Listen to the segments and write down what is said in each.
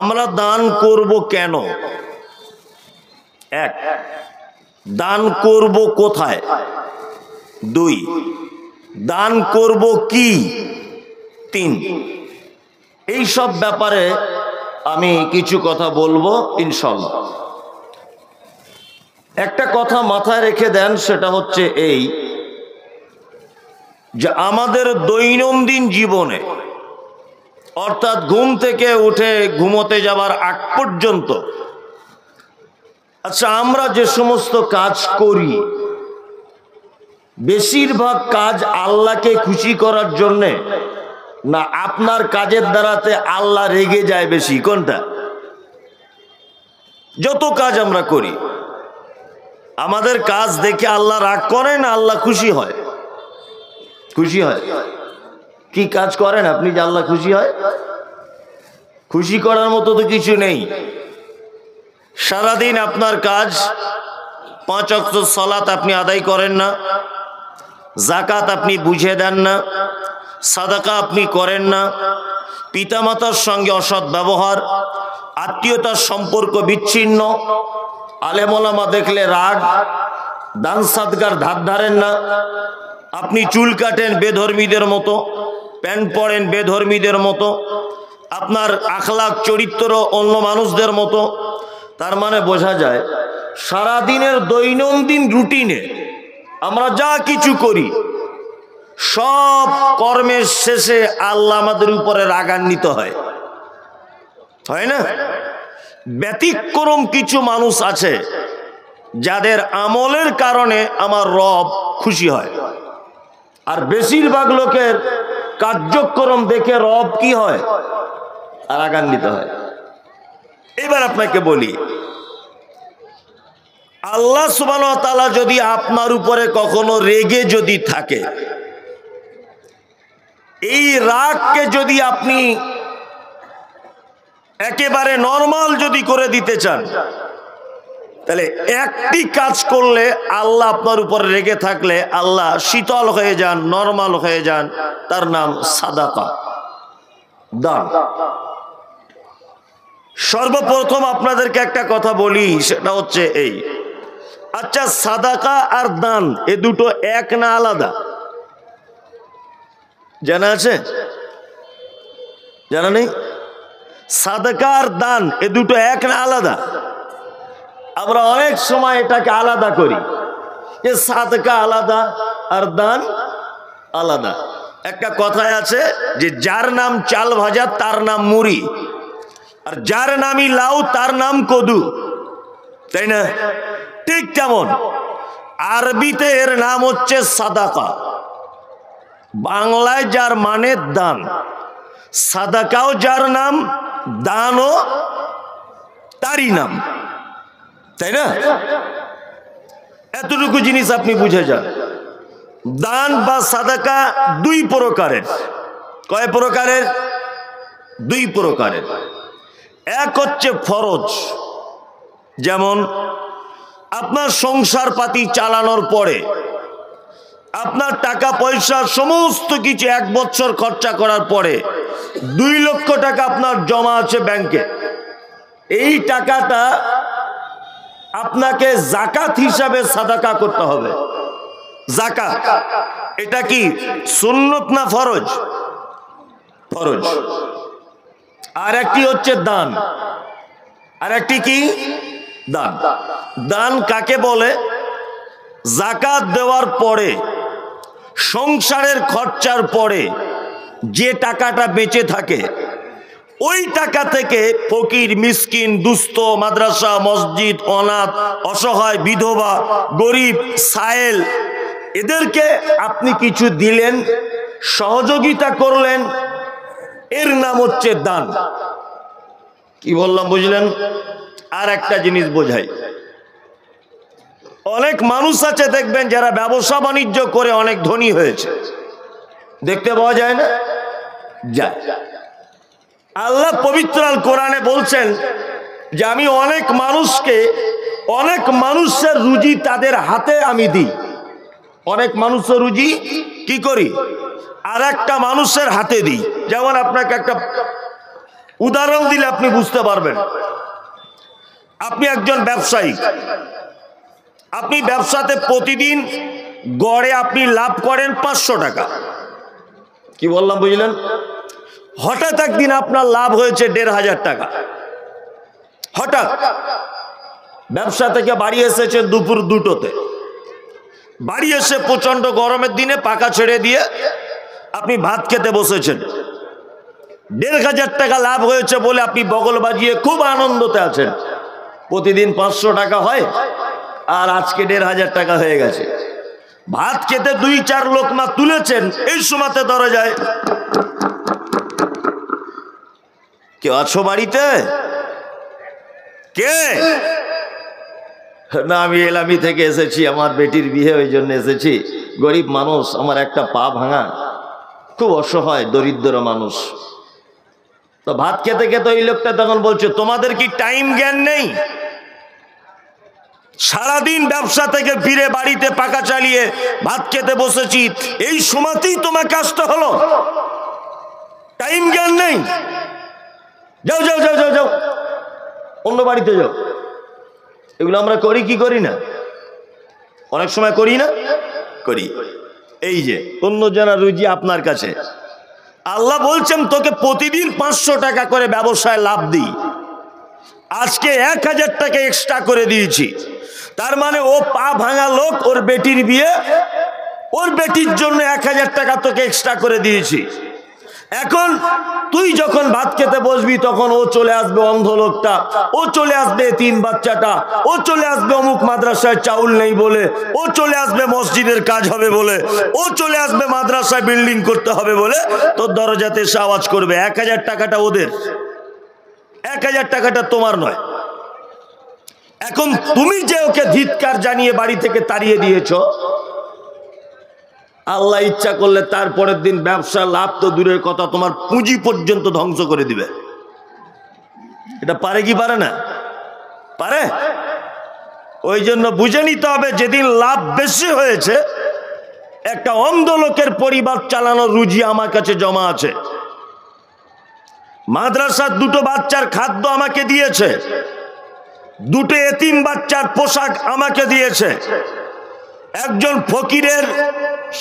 আমরা দান করব কেন? এক, দান করব কোথায়? দুই, দান করব কি? তিন, এই সব ব্যাপারে আমি কিছু কথা বলবো ইনশাআল্লাহ। একটা কথা মাথায় রেখে দেন, সেটা হচ্ছে এই যে আমাদের দৈনন্দিন জীবনে, অর্থাৎ ঘুম থেকে উঠে ঘুমোতে যাবার আগ পর্যন্ত, আচ্ছা, আমরা যে সমস্ত কাজ করি, বেশিরভাগ কাজ আল্লাহকে খুশি করার জন্যে না আপনার কাজের দ্বারাতে আল্লাহ রেগে যায় বেশি? কোনটা? যত কাজ আমরা করি, আমাদের কাজ দেখে আল্লাহ রাগ করে না আল্লাহ খুশি হয়? খুশি হয়। কি কাজ করেন আপনি যে আল্লাহ খুশি হয়? খুশি করার মতো তো কিছু নেই। সারাদিন আপনার কাজ, 5 ওয়াক্ত সালাত আপনি আদায় করেন না, যাকাত আপনি বুঝে দেন না, সাদাকা আপনি করেন না, পিতামাতার সঙ্গে অসৎ ব্যবহার, আত্মীয়তার সম্পর্ক বিচ্ছিন্ন, আলেম ওলামা দেখলে রাগ, দান সাদগার ধার ধারেন না, আপনি চুল কাটেন বেধর্মীদের মতো, প্যান্ট পরেন বেধর্মীদের মতো, আপনার আখলাক চরিত্র অন্য মানুষদের মতো। তার মানে বোঝা যায় সারাদিনের দৈনন্দিন রুটিনে আমরা যা কিছু করি, সব কর্মের শেষে আল্লাহ আমাদের উপরে রাগান্বিত হয়, হয় না? ব্যতিক্রম কিছু মানুষ আছে যাদের আমলের কারণে আমার রব খুশি হয়, আর বেশিরভাগ লোকের কার্যক্রম দেখে রব কি হয়? রাগান্বিত হয়। এবার আপনাকে বলি, আল্লাহ সুবহানাহু ওয়া তাআলা যদি আপনার উপরে কখনো রেগে যদি থাকে, এই রাগকে যদি আপনি একেবারে নরমাল যদি করে দিতে চান, তাহলে একটি কাজ করলে আল্লাহ আপনার উপরে রেগে থাকলে আল্লাহ শীতল হয়ে যান, নরমাল হয়ে যান। তার নাম সাদাকা, দান। সর্বপ্রথম আপনাদেরকে একটা কথা বলি, সেটা হচ্ছে এই, আচ্ছা, সাদাকা আর দান এ দুটো এক না আলাদা? জানা আছে? জানা নেই? সাদাকা আর দান এ দুটো এক না আলাদা? আমরা অনেক সময় এটাকে আলাদা করি, যে সাদাকা আলাদা আর দান আলাদা। একটা কথায় আছে যে যার নাম চাল ভাজা তার নাম মুড়ি, আর যার নামই লাউ তার নাম কদু, তাই না? ঠিক তেমন আরবিতে এর নাম হচ্ছে সাদাকা, বাংলায় যার মানে দান। সাদাকাও যার নাম, দানও তারই নাম, তাই না? এতটুকু জিনিস আপনি বুঝে যান। দান বা সাদাকা দুই প্রকারের। কয় প্রকারের? দুই প্রকারের। এক হচ্ছে ফরজ, যেমন আপনার সংসার পাতি চালানোর পরে আপনার টাকা পয়সা সমস্ত কিছু 1 বছর খরচা করার পরে 2 লক্ষ টাকা আপনার জমা আছে ব্যাংকে। এই টাকাটা আপনাকে যাকাত হিসাবে সাদাকা করতে হবে। যাকাত এটা কি সুন্নত না ফরজ? ফরজ। আর একটি হচ্ছে দান, আর একটি কি? দান। দান কাকে বলে? যাকাত দেওয়ার পরে, সংসারের খরচার পরে যে টাকাটা বেঁচে থাকে, ওই টাকা থেকে ফকির, মিসকিন, দুস্থ, মাদ্রাসা, মসজিদ, অনাথ, অসহায়, বিধবা, গরিব, সায়েল, এদেরকে আপনি কিছু দিলেন, সহযোগিতা করলেন, এর নাম হচ্ছে দান। কি বললাম বুঝলেন? আর একটা জিনিস বোঝাই, অনেক মানুষ আছে দেখবেন যারা ব্যবসা বাণিজ্য করে অনেক ধনী হয়েছে, দেখতে পাওয়া যায় না? যায়। আল্লাহ পবিত্র আল কোরআনে বলছেন যে আমি অনেক মানুষকে, অনেক মানুষের রুজি তাদের হাতে আমি দিই। অনেক মানুষের রুজি কি করি? আর একটা মানুষের হাতে দিই। যেমন আপনাকে একটা উদাহরণ দিলে আপনি বুঝতে পারবেন। আপনি একজন ব্যবসায়ী, আপনি ব্যবসাতে প্রতিদিন গড়ে আপনি লাভ করেন 500 টাকা। কি বললাম বুঝলেন? হঠাৎ একদিন আপনার লাভ হয়েছে 1500 টাকা। হঠাৎ ব্যবসা থেকে বাড়ি এসেছেন দুপুর 2টোতে, বাড়ি এসে প্রচন্ড গরমের দিনে পাখা ছেড়ে দিয়ে আপনি ভাত খেতে বসেছেন। 1500 টাকা লাভ হয়েছে বলে আপনি বগল বাজিয়ে খুব আনন্দতে আছেন। প্রতিদিন 500 টাকা হয়, আর আজকে 1500 টাকা হয়ে গেছে। ভাত খেতে 2-4 লোকমা তুলেছেন, এই সময়তে দরজায় কেউ আছো বাড়িতে? কে? না, আমি এলামি থেকে এসেছি, আমার বেটির বিয়ে, ওই জন্য এসেছি। গরিব মানুষ, আমার একটা পা ভাঙা, খুব অসহায় দরিদ্র মানুষ। তো ভাত খেতে খেতে ওই লোকটা তখন বলছে, তোমাদের কি টাইম জ্ঞান নেই? সারাদিন ব্যবসা থেকে ফিরে বাড়িতে পাকা চালিয়ে ভাত খেতে বসেছি, এই সময়তেই তোমাকে আসতে হলো? টাইম জ্ঞান নেই? যাও যাও যাও যাও যাও, অন্য বাড়িতে যাও। এগুলো আমরা করি কি করি না? অনেক সময় করি না? করি। এই যে অন্য জনের রুজি আপনার কাছে, আল্লাহ বলছেন তোকে প্রতিদিন 500 টাকা করে ব্যবসায় লাভ দিই, আজকে 1000 টাকা এক্সট্রা করে দিয়েছি। তার মানে ও পা ভাঙা লোক, ওর বেটির বিয়ে, ওর বেটির জন্য 1000 টাকা তোকে এক্সট্রা করে দিয়েছি। এখন তুই যখন ভাত খেতে বসবি তখন ও চলে আসবে অন্ধ লোকটা, ও চলে আসবে এতিম বাচ্চাটা, ও চলে আসবে অমুক মাদ্রাসায় চাউল নেই বলে, ও চলে আসবে মসজিদের কাজ হবে বলে, ও চলে আসবে মাদ্রাসায় বিল্ডিং করতে হবে বলে, তোর দরজাতে এসে আওয়াজ করবে। 1000 টাকাটা ওদের, 1000 টাকাটা তোমার নয়। এখন তুমি যে ওকে ধিক্কার জানিয়ে বাড়ি থেকে তাড়িয়ে দিয়েছ, আল্লাহ ইচ্ছা করলে তারপরের দিন ব্যবসা লাভ তো দূরের কথা, তোমার পুঁজি পর্যন্ত ধ্বংস করে দিবে। এটা পারে কি পারে না? পারে। ওই জন্য বুঝে নিতে হবে, যেদিন লাভ বেশি হয়েছে, একটা অন্ধ লোকের পরিবার চালানোর রুজি আমার কাছে জমা আছে। মাদ্রাসার 2টো বাচ্চার খাদ্য আমাকে দিয়েছে, 2টো এতিম বাচ্চার পোশাক আমাকে দিয়েছে, একজন ফকিরের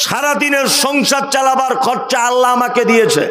সারাদিনের সংসার চালাবার খরচা আল্লাহ আমাকে দিয়েছে।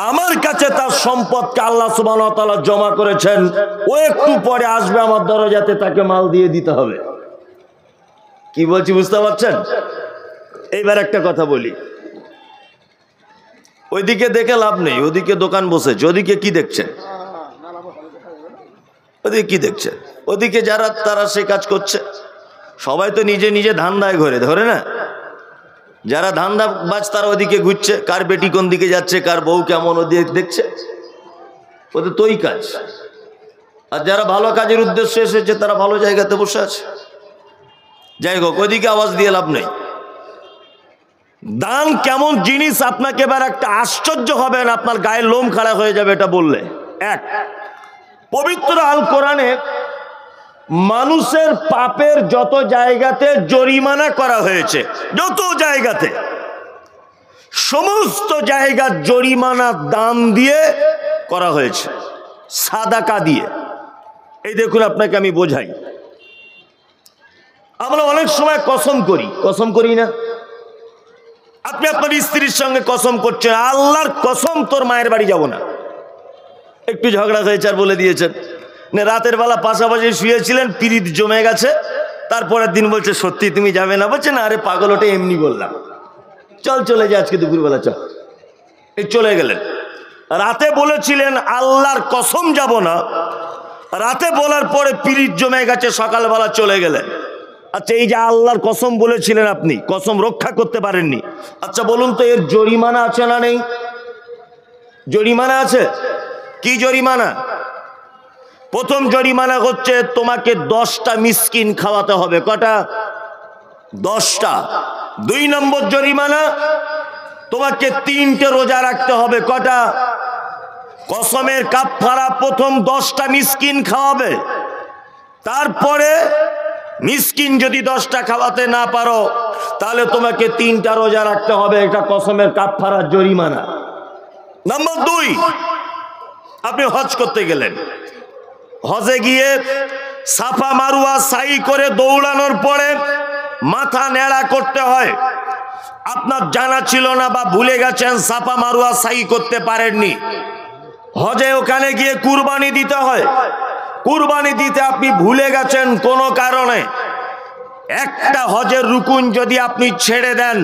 আমার কাছে তার সম্পদকে আল্লাহ সুবহানাহু ওয়া তাআলা জমা করেছেন। ও একটু পরে আসবে আমার দরজাতে, তাকে মাল দিয়ে দিতে হবে। কি বলছি বুঝতে পারছেন? এইবার একটা কথা বলি, ওইদিকে দেখে লাভ নেই, ওদিকে দোকান বসেছে। ওদিকে কি দেখছেন? ওদিকে কি দেখছেন? ওদিকে যারা তারা সে কাজ করছে। সবাই তো নিজে নিজে ধান্দায় ঘরে ধরে না। যারা ধান্দা বাজ তারা ওদিকে ঘুরছে, কার বেটি কোন দিকে যাচ্ছে, কার বউ কেমন, ওদিকে দেখছে। ওদের তোই কাজ। আর যারা ভালো কাজের উদ্দেশ্যে এসেছে তারা ভালো জায়গাতে বসে আছে। যাই হোক, ওইদিকে আওয়াজ দিয়ে লাভ নেই। দান কেমন জিনিস আপনাকে এবার একটা আশ্চর্য হবেন, আপনার গায়ের লোম খাড়া হয়ে যাবে এটা বললে। এক, পবিত্র আল কোরআনে মানুষের পাপের যত জায়গাতে জরিমানা করা হয়েছে, যত জায়গাতে, সমস্ত জায়গার জরিমানা দান দিয়ে করা হয়েছে, সাদাকা দিয়ে। এই দেখুন, আপনাকে আমি বোঝাই। আমরা অনেক সময় কসম করি, কসম করি না? আপনি আপনার স্ত্রীর সঙ্গে কসম করছেন, আল্লাহর কসম তোর মায়ের বাড়ি যাব না। একটু ঝগড়া হয়েছে আর বলে দিয়েছেন। না, রাতের বেলা পাশাপাশি শুয়েছিলেন, পিরিত জমে গেছে, তারপরের দিন বলছে সত্যি তুমি যাবে না? বলছে না, আরে পাগল, ওটা এমনি বললাম, চল চলে যা আজকে দুপুরবেলা, চল। এই চলে গেলেন। রাতে বলেছিলেন আল্লাহর কসম যাব না, রাতে বলার পরে পিরিত জমে গেছে, সকালবেলা চলে গেলেন। আচ্ছা, এই যে আল্লাহর কসম বলেছিলেন, আপনি কসম রক্ষা করতে পারেননি। আচ্ছা বলুন তো, এর জরিমানা আছে না নেই? জরিমানা আছে। কি জরিমানা? প্রথম জরিমানা হচ্ছে তোমাকে 10টা মিসকিন খাওয়াতে হবে। কটা? 10টা। 2 নম্বর জরিমানা, তোমাকে 3টে রোজা রাখতে হবে। কটা? কসমের কাফারা প্রথম 10টা মিসকিন খাওয়াবে, তারপরে মিসকিন যদি 10টা খাওয়াতে না পারো তাহলে তোমাকে 3টা রোজা রাখতে হবে। এটা কসমের কাফারার জরিমানা। নাম্বার 2, আপনি হজ করতে গেলেন, হজে গিয়ে সাফা মারওয়া সাই করে দৌড়ানোর পরে মাথা নেড়া করতে হয়। আপনার জানা ছিল না বা ভুলে গেছেন, সাফা মারওয়া সাই করতে পারেননি। হজে ওখানে গিয়ে কুরবানি দিতে হয়, কুরবানি দিতে আপনি ভুলে গেছেন কোনো কারণে। একটা হজের রুকুন যদি আপনি ছেড়ে দেন,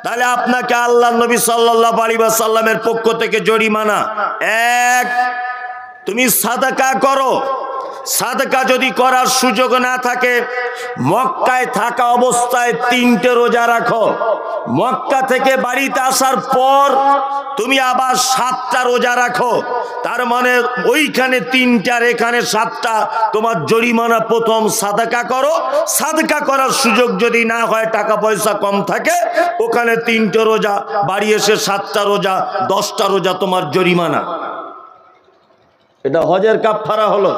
তাহলে আপনাকে আল্লাহ নবী সাল্লাল্লাহু আলাইহি ওয়াসাল্লামের পক্ষ থেকে জরিমানা। এক, তুমি সাদাকা করো। সাদাকা যদি করার সুযোগ না থাকে, মক্কায় থাকা অবস্থায় 3টে রোজা রাখো। মক্কা থেকে বাড়িতে আসার পর তুমি আবার 7টা রোজা রাখো। তার মানে ওইখানে 3টা আর এখানে 7টা, তোমার জরিমানা। প্রথম সাদাকা করো, সাদাকা করার সুযোগ যদি না হয়, টাকা পয়সা কম থাকে, ওখানে 3টে রোজা, বাড়ি এসে 7টা রোজা, 10টা রোজা তোমার জরিমানা। এটা হজের কাফারা হলো।